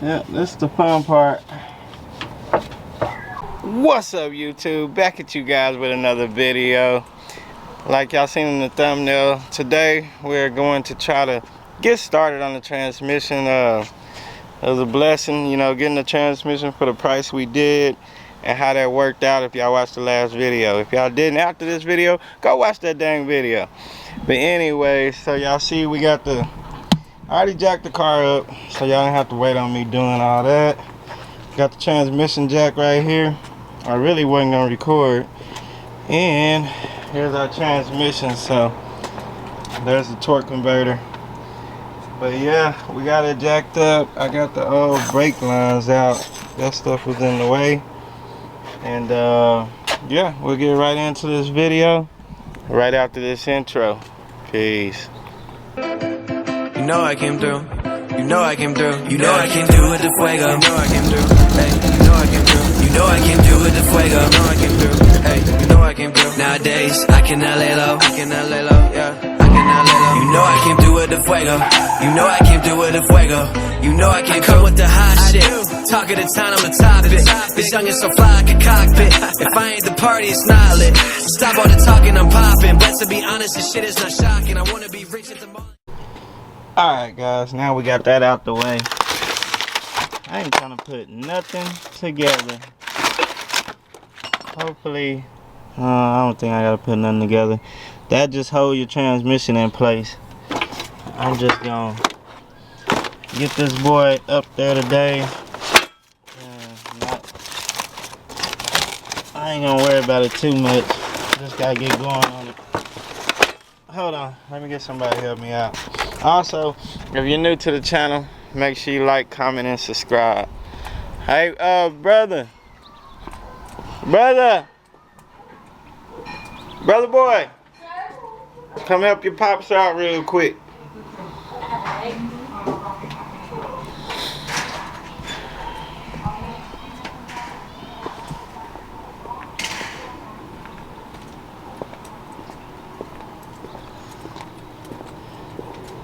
Yeah, this is the fun part. What's up, YouTube? Back at you guys with another video. Like y'all seen in the thumbnail, today we're going to try to get started on the transmission. It was a blessing, you know, getting the transmission for the price we did and how that worked out. If y'all watched the last video, if y'all didn't after this video, go watch that dang video. But anyway, so y'all see we got I already jacked the car up, so y'all don't have to wait on me doing all that. Got the transmission jack right here. I really wasn't gonna record. And here's our transmission, so there's the torque converter. But yeah, we got it jacked up. I got the old brake lines out. That stuff was in the way. And yeah, we'll get right into this video right after this intro. Peace. You know I came through. You know I came through. You know I came through with the fuego. You know I came through. Hey, you know I came through. You know I came through with the fuego. You know I came through. Hey, you know I came through. Nowadays I cannot lay low. I cannot lay low. Yeah, I cannot lay low. You know I came through with the fuego. You know I came through with the fuego. You know I came through with the hot shit. Talk of the town, I'm the top it. This young is so fly like a cockpit. If I ain't the party, it's not lit. Stop all the talking, I'm popping. But to be honest, this shit is not shocking. I wanna be rich at the moment. Alright guys, now we got that out the way. I ain't trying to put nothing together. Hopefully, I don't think I gotta put nothing together. That just hold your transmission in place. I'm just gonna get this boy up there today. I ain't gonna worry about it too much. Just gotta get going on it. Hold on, let me get somebody to help me out. Also, if you're new to the channel, make sure you like, comment, and subscribe. Hey, brother boy, come help your pops out real quick.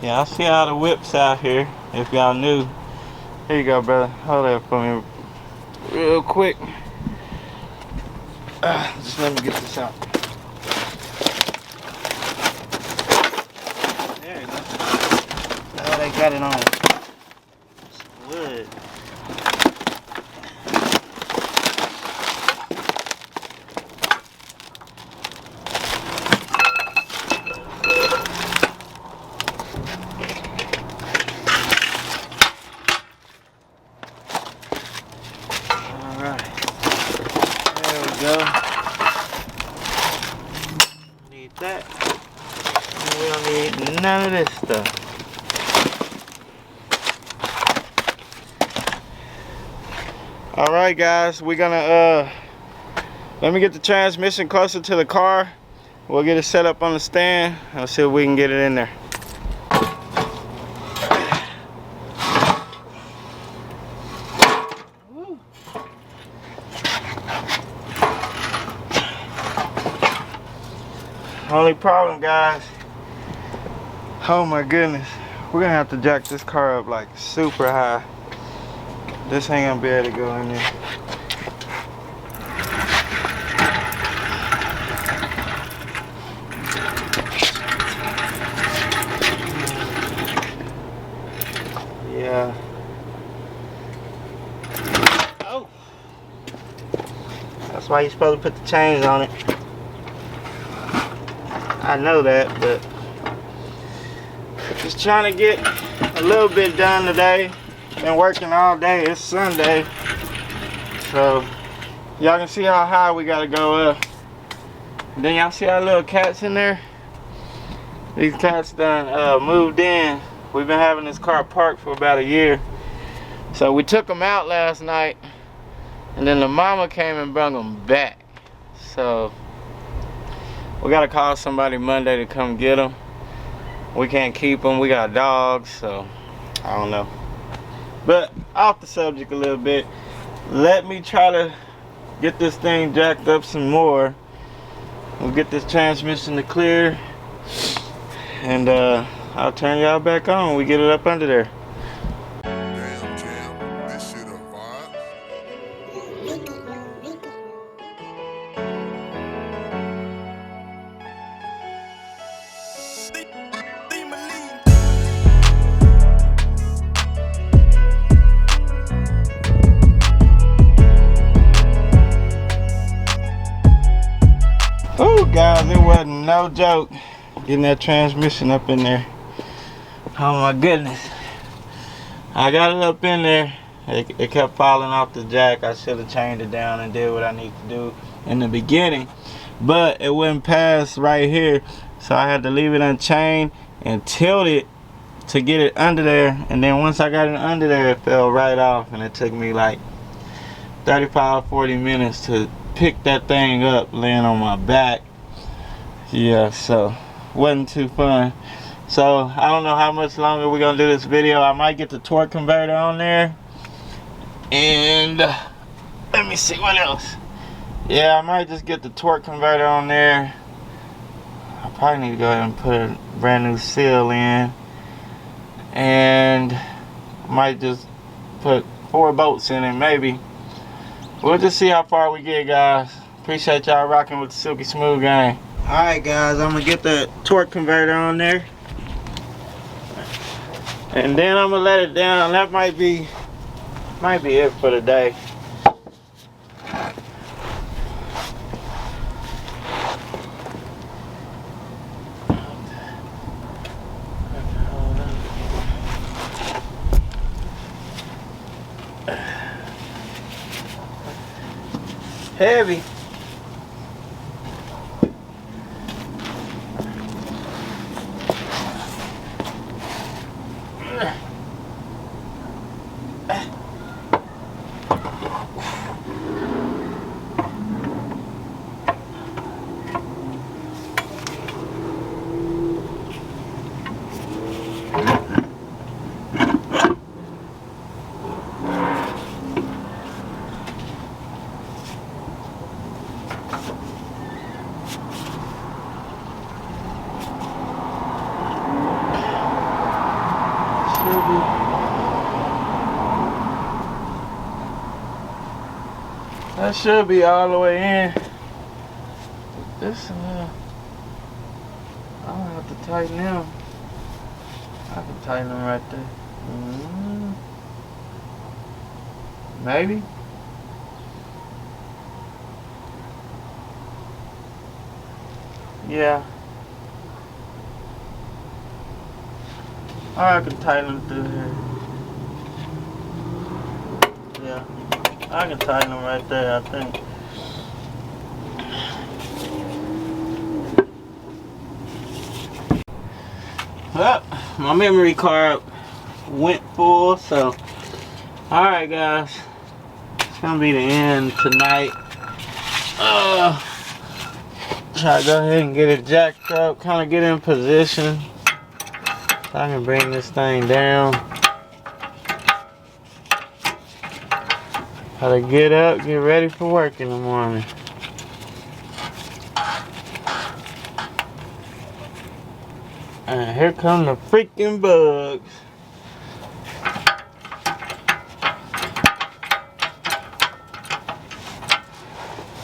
Yeah, I see all the whips out here, if y'all knew. Here you go, brother. Hold that for me real quick. Just let me get this out. There you go. Oh, they got it on. It's wood. Go. Need that. And we don't need none of this stuff. Alright guys, we're gonna let me get the transmission closer to the car. We'll get it set up on the stand. I'll see if we can get it in there. Only problem, guys, oh my goodness, we're gonna have to jack this car up like super high. This ain't gonna be able to go in there. Yeah. Oh, that's why you're supposed to put the chains on it. I know that, but just trying to get a little bit done today. Been working all day. It's Sunday, so y'all can see how high we gotta go up. And then y'all see our little cats in there. These cats done moved in. We've been having this car parked for about a year, so we took them out last night, and then the mama came and brought them back. So we gotta call somebody Monday to come get them. We can't keep them. We got dogs, so I don't know. But off the subject a little bit, let me try to get this thing jacked up some more. We'll get this transmission to clear, and I'll turn y'all back on when we get it up under there. Damn, champ. it wasn't no joke getting that transmission up in there. Oh my goodness. I got it up in there. It kept falling off the jack. I should have chained it down and did what I need to do in the beginning. But it wouldn't pass right here. So I had to leave it unchained and tilt it to get it under there. And then once I got it under there, it fell right off. And it took me like 35-40 minutes to pick that thing up laying on my back. Yeah, so wasn't too fun. So I don't know how much longer we're gonna do this video. I might get the torque converter on there, and let me see what else. Yeah, I might just get the torque converter on there. I probably need to go ahead and put a brand new seal in, and might just put 4 bolts in it maybe. We'll just see how far we get, guys. Appreciate y'all rocking with the Silky Smooth gang. Alright guys, I'm gonna get the torque converter on there. And then I'm gonna let it down. That might be it for the day. Heavy. That should be all the way in. This I don't have to tighten them. I can tighten them right there. Maybe. Yeah. Or I can tighten them through here. Yeah. I can tighten them right there, I think. Well, my memory card went full, so alright guys. It's gonna be the end tonight. Try to go ahead and get it jacked up, kinda get in position so I can bring this thing down. How to get up, get ready for work in the morning. And here come the freaking bugs.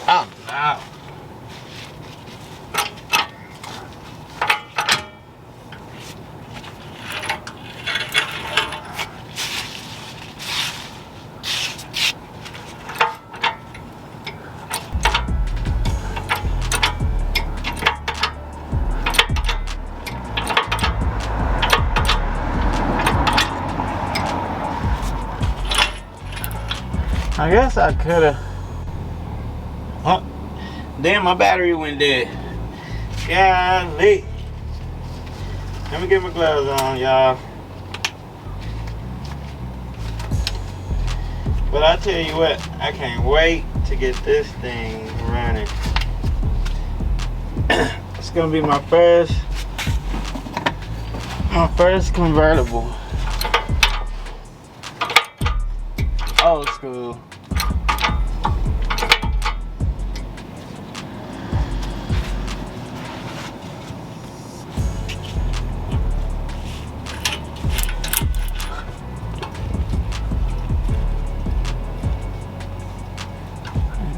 Oh no. I guess I could've. Oh, damn, my battery went dead. Golly. Let me get my gloves on, y'all. But I tell you what, I can't wait to get this thing running. It's gonna be my first convertible. Old school.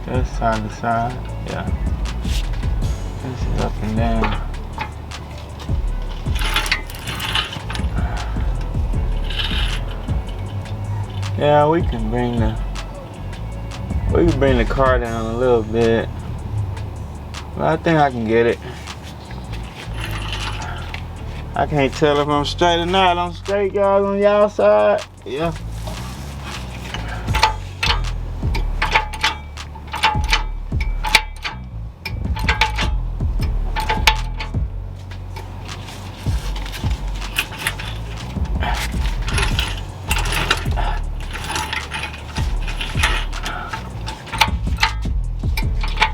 That's side to side, yeah. This is up and down. Yeah, we can bring the car down a little bit. But I think I can get it. I can't tell if I'm straight or not. I'm straight, guys, on y'all side. Yeah.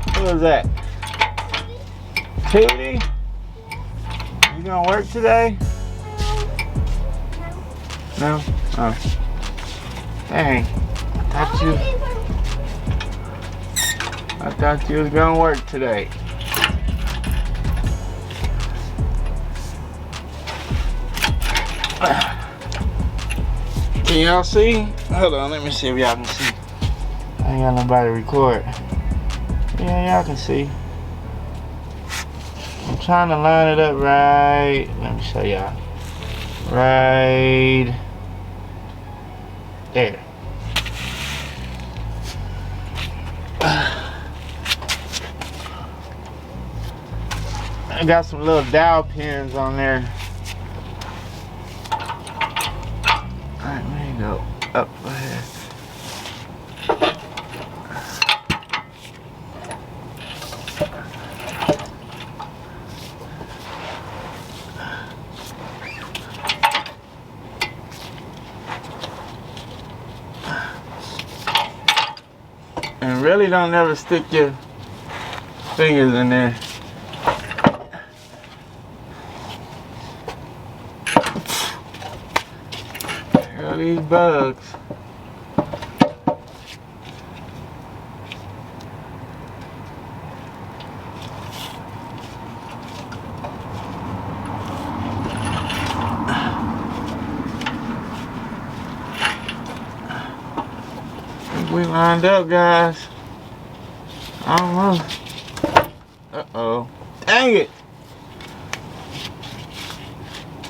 What was that? Tootie? You gonna work today? No? Oh. Dang. I thought you was gonna work today. Can y'all see? Hold on, let me see if y'all can see. I ain't got nobody to record. Yeah, y'all can see. I'm trying to line it up right. Let me show y'all. Right there. I got some little dowel pins on there. Alright, let me go up ahead. And really don't ever stick your fingers in there. Girl, these bugs. We lined up, guys. Almost. Uh-oh. Dang it!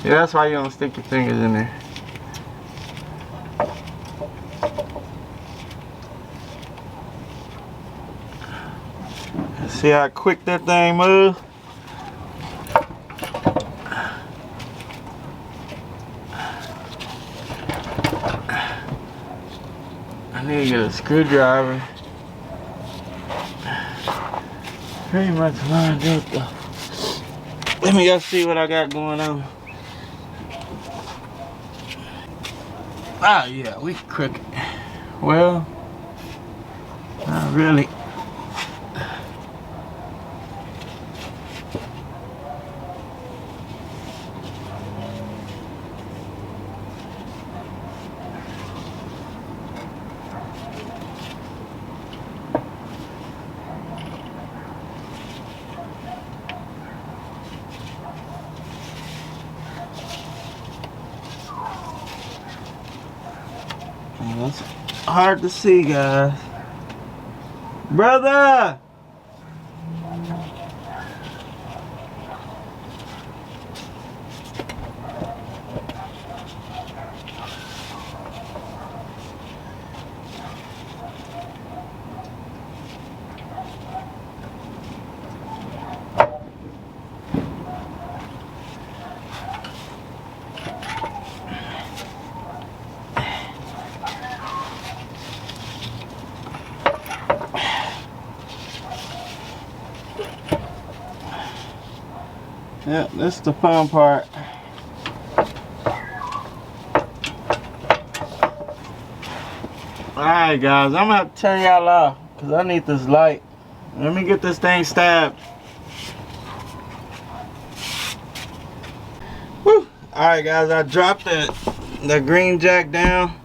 Yeah, that's why you don't stick your fingers in there. See how quick that thing moves? I need to get a screwdriver. Pretty much lined up though. Let me go see what I got going on. Ah, yeah, we crooked. Well, not really. It's hard to see, guys. Brother! Yep, this is the fun part. Alright guys, I'm gonna have to turn y'all off because I need this light. Let me get this thing stabbed. Woo! Alright guys, I dropped the green jack down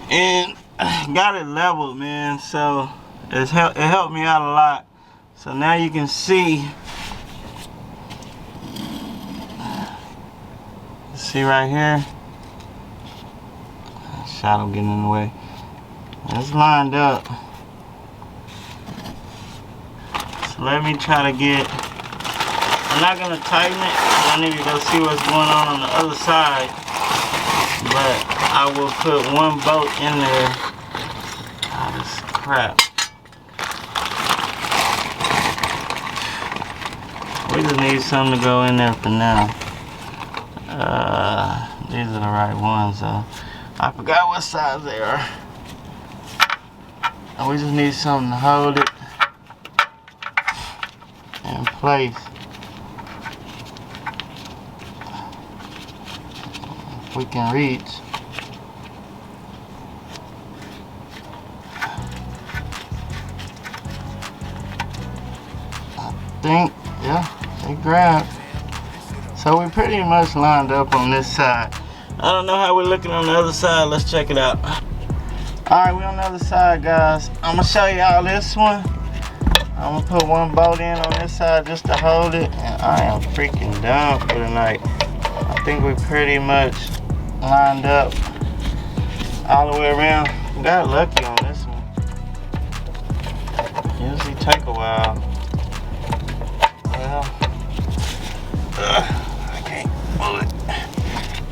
and got it leveled, man. So it helped me out a lot. So now you can see. See right here, shadow getting in the way. It's lined up. So let me try to get, I'm not gonna tighten it, I need to go see what's going on the other side. But I will put one bolt in there. Oh, this crap. We just need something to go in there for now. These are the right ones though. I forgot what size they are. And we just need something to hold it in place. If we can reach. I think, yeah, they grabbed. So we pretty much lined up on this side. I don't know how we're looking on the other side. Let's check it out. Alright, we're on the other side, guys. I'm gonna show y'all this one. I'm gonna put one bolt in on this side just to hold it. And I am freaking done for the night. I think we pretty much lined up all the way around. Got lucky on this one. Usually take a while. Well, I can't move it.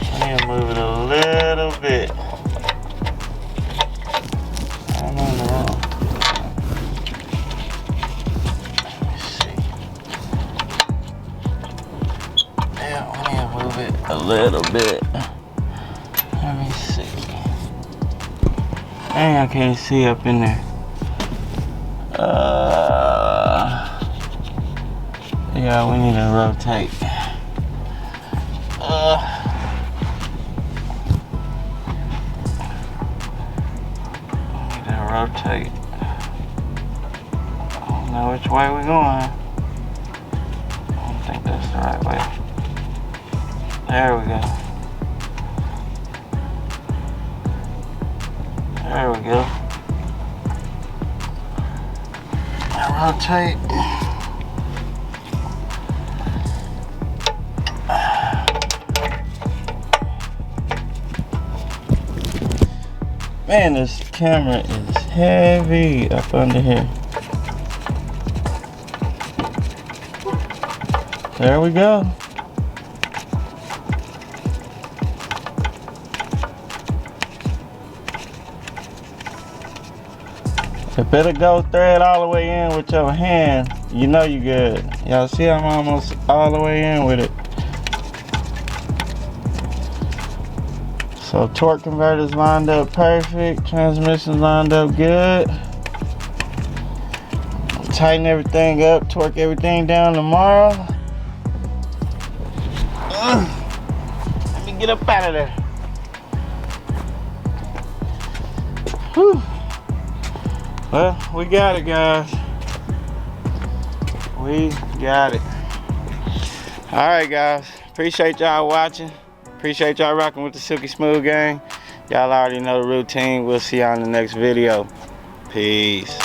I need to move it a little bit. I'm on the wrong. Let me see. Yeah, I need to move it a little bit. Let me see. Dang, I can't see up in there. Yeah, we need to rotate. Rotate. I don't know which way we're going. I don't think that's the right way. There we go. There we go. Now rotate. Man, this camera is heavy up under here. There we go. If it'll go thread all the way in with your hand, you know you good. Y'all see I'm almost all the way in with it. So torque converter's lined up perfect, transmission's lined up good. Tighten everything up, torque everything down tomorrow. Let me get up out of there. Whew. Well, we got it, guys. We got it. All right, guys. Appreciate y'all watching. Appreciate y'all rocking with the Silky Smooth gang. Y'all already know the routine. We'll see y'all in the next video. Peace.